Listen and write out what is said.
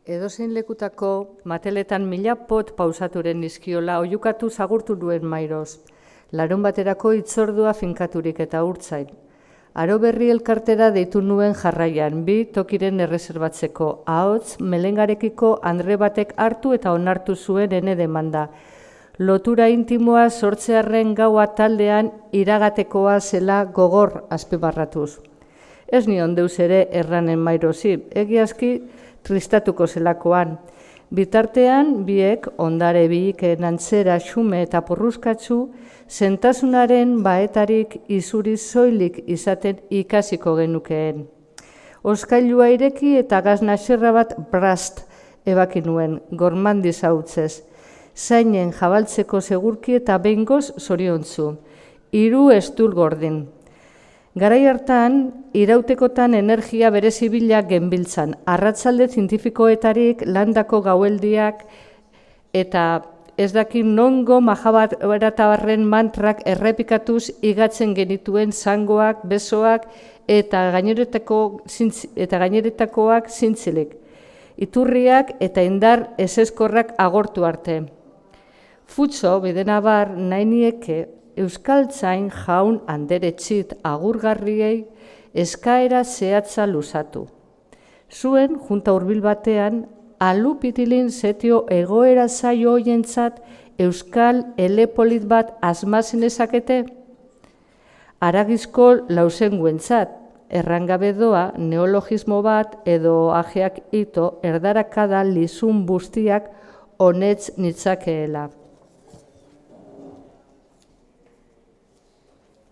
Edozein lekutako mateletan mila pot pausaturen izkiola oiukatu zagurtu duen mairoz. Larun baterako itzordua finkaturik eta urtzain. Aro berri elkartera deitu nuen jarraian, bi tokiren erreserbatzeko. Ahots, melengarekiko andre batek hartu eta onartu zuen ene demanda. Lotura intimoa sortzearren gaua taldean iragatekoa zela gogor azpimarratuz. Ez nion deus ere erranen mairozi, egiazki tristatuko zelakoan. Bitartean, biek ondare biiken antzera xume eta porruskatzu, zentasunaren baetarik izuri zoilik izaten ikasiko genukeen. Oskailua ireki eta gaznaxerra bat brast ebaki nuen, gormandi zautzez. Zainen jabaltzeko segurki eta behingoz zoriontzu. 3 estul gordin. Garai hartan, irautekotan energia berezibila genbiltzan, arratsalde zientifikoetarik landako gaueldiak eta ez dakin nongo mahabaratabarren mantrak errepikatuz igatzen genituen zangoak, besoak eta gaineretakoak zintzilik. Iturriak eta indar ezezkorrak agortu arte. Futso, bidenabar, nahi nieke, Euskaltzain jaun anderetxit agurgarriei eskaera zehatza luzatu. Zuen, junta hurbil batean, alupitilin zetio egoera zaio hoientzat euskal elepolit bat asmazen ezakete? Aragizko lausenguentzat, errangabe doa neologismo bat edo ajeak ito erdarakada lizun bustiak honetz nitzakeela.